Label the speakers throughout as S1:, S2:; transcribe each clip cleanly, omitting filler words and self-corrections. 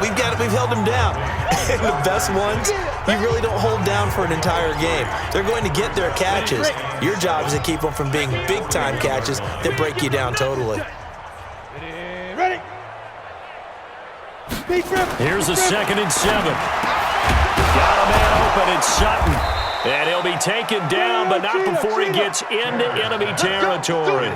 S1: We've held them down. And the best ones, you really don't hold down for an entire game. They're going to get their catches. Your job is to keep them from being big-time catches that break you down totally.
S2: Ready.
S3: Here's a 2nd and 7. Got a man open, it's Sutton. And he'll be taken down, but not before he gets into enemy territory.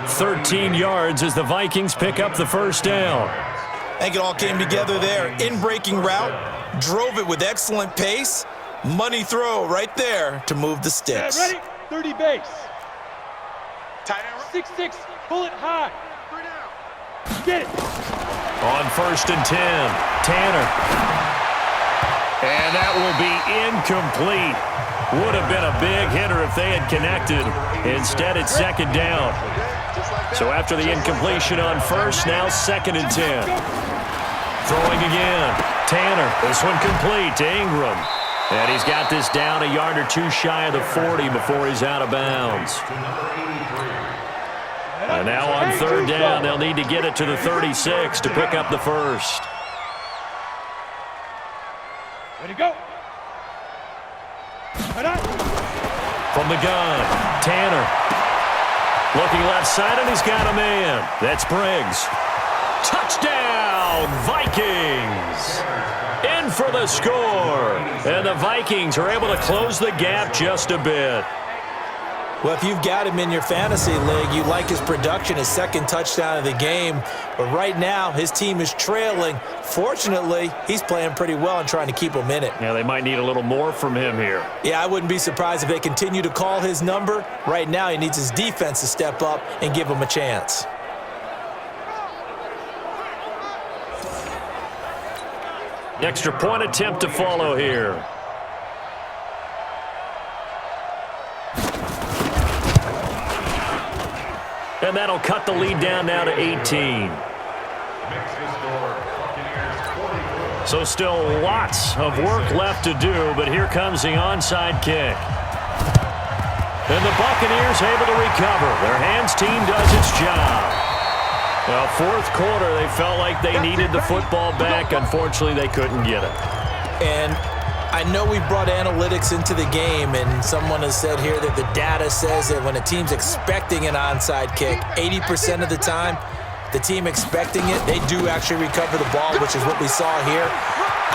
S3: 13 yards as the Vikings pick up the first down.
S1: I think it all came together there. In-breaking route, drove it with excellent pace. Money throw right there to move the sticks.
S2: Ready? 30 base. 6-6, pull it high. Get it.
S3: On 1st and 10, Tanner. And that will be incomplete. Would have been a big hitter if they had connected. Instead, it's 2nd down. So after the incompletion on 1st, now 2nd and 10. Throwing again. Tanner. This one complete to Ingram. And he's got this down a yard or two shy of the 40 before he's out of bounds. And now on 3rd down, they'll need to get it to the 36 to pick up the first.
S2: Ready to go.
S3: From the gun, Tanner. Looking left side, and he's got a man. That's Briggs. Touchdown, Vikings! In for the score. And the Vikings are able to close the gap just a bit.
S1: Well, if you've got him in your fantasy league, you like his production, his 2nd touchdown of the game. But right now, his team is trailing. Fortunately, he's playing pretty well and trying to keep them in it.
S3: Yeah, they might need a little more from him here.
S1: Yeah, I wouldn't be surprised if they continue to call his number. Right now, he needs his defense to step up and give him a chance.
S3: Extra point attempt to follow here. And that'll cut the lead down now to 18. So still lots of work left to do, but here comes the onside kick. And the Buccaneers able to recover. Their hands team does its job. Well, 4th quarter, they felt like they needed the football back. Unfortunately, they couldn't get it.
S1: And I know we brought analytics into the game, and someone has said here that the data says that when a team's expecting an onside kick, 80% of the time, the team expecting it, they do actually recover the ball, which is what we saw here.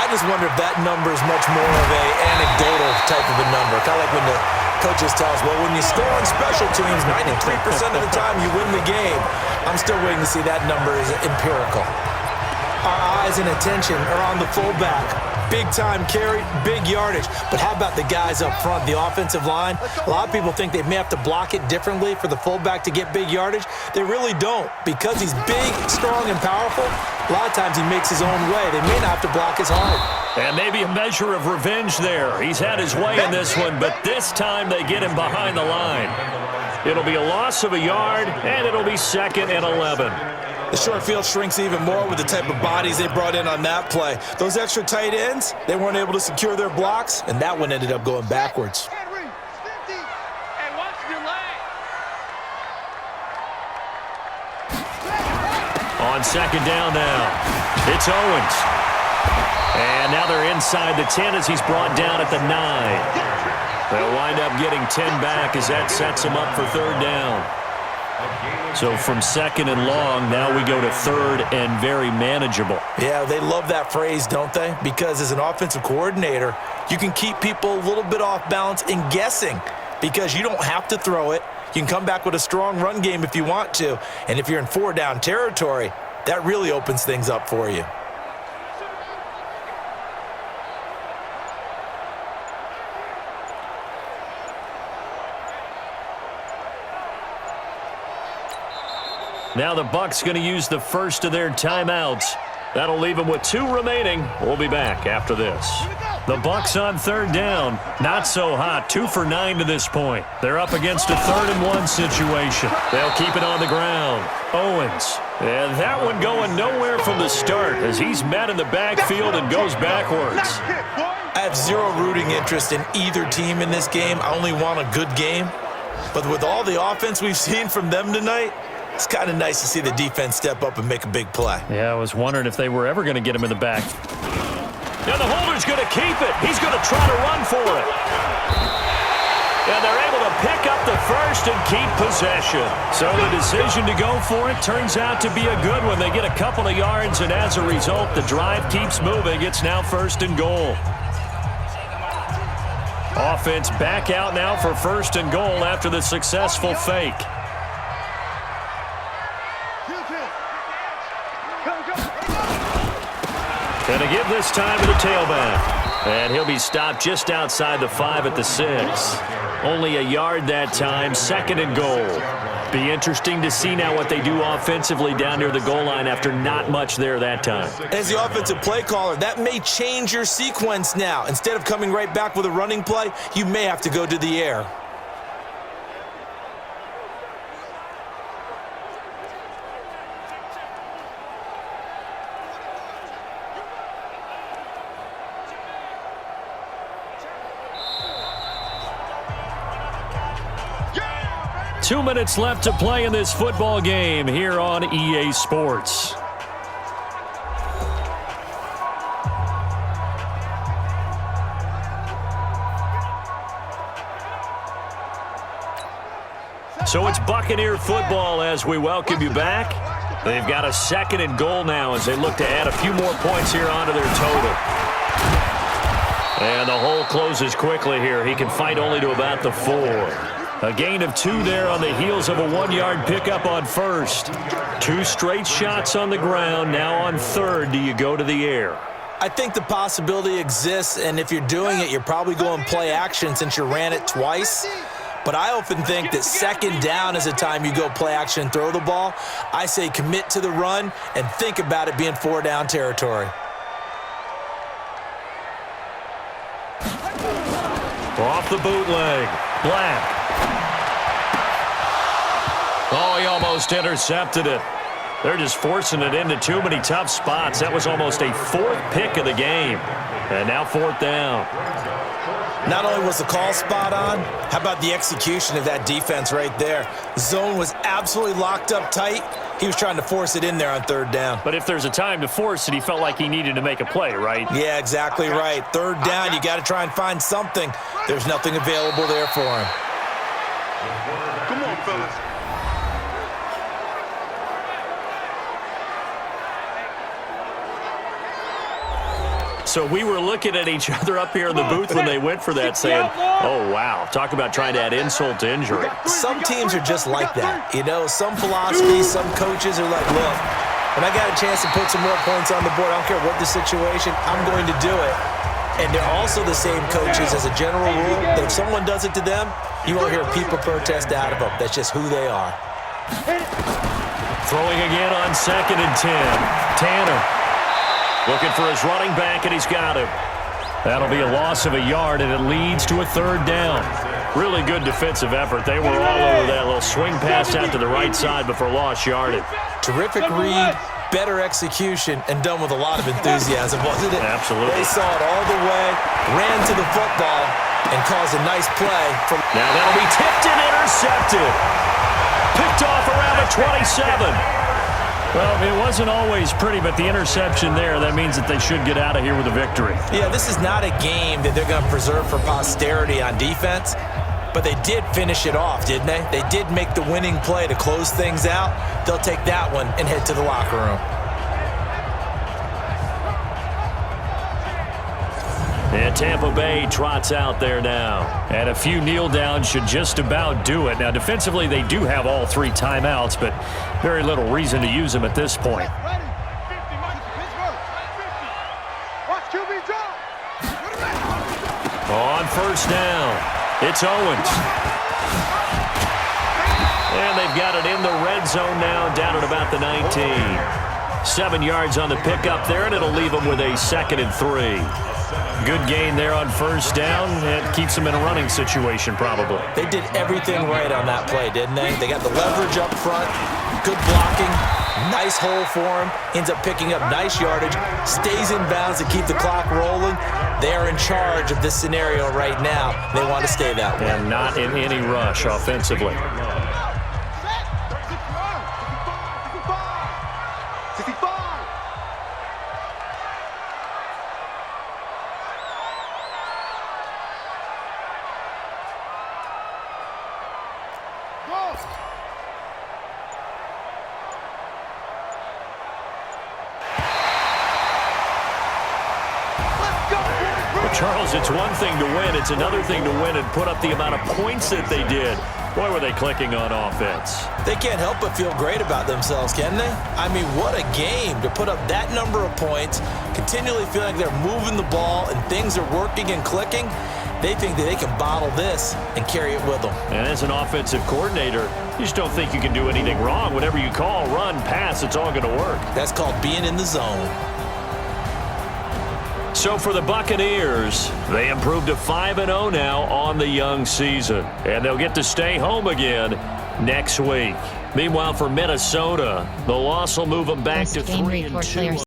S1: I just wonder if that number is much more of a anecdotal type of a number. Kind of like when the coaches tell us, well, when you score on special teams, 93% of the time you win the game. I'm still waiting to see that number is empirical. Our eyes and attention are on the fullback. Big time carry, big yardage. But how about the guys up front, the offensive line? A lot of people think they may have to block it differently for the fullback to get big yardage. They really don't. Because he's big, strong, and powerful, a lot of times he makes his own way. They may not have to block as hard.
S3: And maybe a measure of revenge there. He's had his way in this one, but this time they get him behind the line. It'll be a loss of a yard, and it'll be 2nd and 11.
S1: The short field shrinks even more with the type of bodies they brought in on that play. Those extra tight ends, they weren't able to secure their blocks, and that one ended up going backwards.
S3: On 2nd down now, it's Owens. And now they're inside the 10 as he's brought down at the 9. They'll wind up getting 10 back as that sets them up for 3rd down. So from 2nd and long, now we go to 3rd and very manageable.
S1: Yeah, they love that phrase, don't they? Because as an offensive coordinator, you can keep people a little bit off balance and guessing because you don't have to throw it. You can come back with a strong run game if you want to. And if you're in 4-down territory, that really opens things up for you.
S3: Now the Bucs going to use the first of their timeouts. That'll leave them with 2 remaining. We'll be back after this. The Bucs on 3rd down. Not so hot. 2 for 9 to this point. They're up against a 3rd and 1 situation. They'll keep it on the ground. Owens. And that one going nowhere from the start as he's met in the backfield and goes backwards.
S1: I have zero rooting interest in either team in this game. I only want a good game. But with all the offense we've seen from them tonight, It's kind of nice to see the defense step up and make a big play.
S3: Yeah, I was wondering if they were ever going to get him in the back. Now the holder's going to keep it. He's going to try to run for it. And they're able to pick up the first and keep possession. So the decision to go for it turns out to be a good one. They get a couple of yards, and as a result, the drive keeps moving. It's now 1st and goal. Offense back out now for 1st and goal after the successful fake. And to give this time to the tailback. And he'll be stopped just outside the 5 at the 6. Only a yard that time, 2nd and goal. Be interesting to see now what they do offensively down near the goal line after not much there that time.
S1: As the offensive play caller, that may change your sequence now. Instead of coming right back with a running play, you may have to go to the air.
S3: Two minutes left to play in this football game here on EA Sports. So it's Buccaneer football as we welcome you back. They've got a 2nd and goal now as they look to add a few more points here onto their total. And the hole closes quickly here. He can fight only to about the 4. A gain of 2 there on the heels of a 1-yard pickup on 1st. 2 straight shots on the ground. Now on 3rd, do you go to the air?
S1: I think the possibility exists, and if you're doing it, you're probably going play action since you ran it twice. But I often think that 2nd down is the time you go play action and throw the ball. I say commit to the run and think about it being 4-down territory.
S3: Off the bootleg. Black. Oh, he almost intercepted it. They're just forcing it into too many tough spots. That was almost a 4th pick of the game. And now 4th down.
S1: Not only was the call spot on, how about the execution of that defense right there? Zone was absolutely locked up tight. He was trying to force it in there on 3rd down.
S3: But if there's a time to force it, he felt like he needed to make a play, right?
S1: Yeah, exactly right. 3rd down, you got to try and find something. There's nothing available there for him.
S2: Come on, fellas.
S3: So we were looking at each other up here in the booth when they went for that saying, oh, wow, talk about trying to add insult to injury.
S1: Some teams are just like that. You know, some philosophies, some coaches are like, look, when I got a chance to put some more points on the board, I don't care what the situation, I'm going to do it. And they're also the same coaches as a general rule that if someone does it to them, you won't hear people protest out of them. That's just who they are.
S3: Throwing again on 2nd and 10. Tanner. Looking for his running back, and he's got him. That'll be a loss of a yard, and it leads to a 3rd down. Really good defensive effort. They were all over that little swing pass out to the right side before lost yardage.
S1: Terrific read, better execution, and done with a lot of enthusiasm, wasn't it?
S3: Absolutely.
S1: They saw it all the way, ran to the football, and caused a nice play.
S3: Now that'll be tipped and intercepted. Picked off around the 27. Well, it wasn't always pretty, but the interception there, that means that they should get out of here with a victory.
S1: Yeah, this is not a game that they're going to preserve for posterity on defense, but they did finish it off, didn't they? They did make the winning play to close things out. They'll take that one and head to the locker room.
S3: And Tampa Bay trots out there now. And a few kneel downs should just about do it. Now, defensively, they do have all 3 timeouts, but very little reason to use them at this point. On 1st down, it's Owens. And they've got it in the red zone now, down at about the 19. 7 yards on the pickup there, and it'll leave them with a 2nd and 3. Good gain there on 1st down. It keeps them in a running situation, probably.
S1: They did everything right on that play, didn't they? They got the leverage up front, good blocking, nice hole for him, ends up picking up nice yardage, stays in bounds to keep the clock rolling. They are in charge of this scenario right now. They want to stay that way.
S3: And not in any rush offensively. Charles, it's one thing to win. It's another thing to win and put up the amount of points that they did. Boy, were they clicking on offense.
S1: They can't help but feel great about themselves, can they? I mean, what a game to put up that number of points, continually feeling like they're moving the ball and things are working and clicking. They think that they can bottle this and carry it with them.
S3: And as an offensive coordinator, you just don't think you can do anything wrong. Whatever you call, run, pass, it's all going to work.
S1: That's called being in the zone.
S3: So for the Buccaneers, they improved to 5-0 now on the young season. And they'll get to stay home again next week. Meanwhile, for Minnesota, the loss will move them back to 3-2.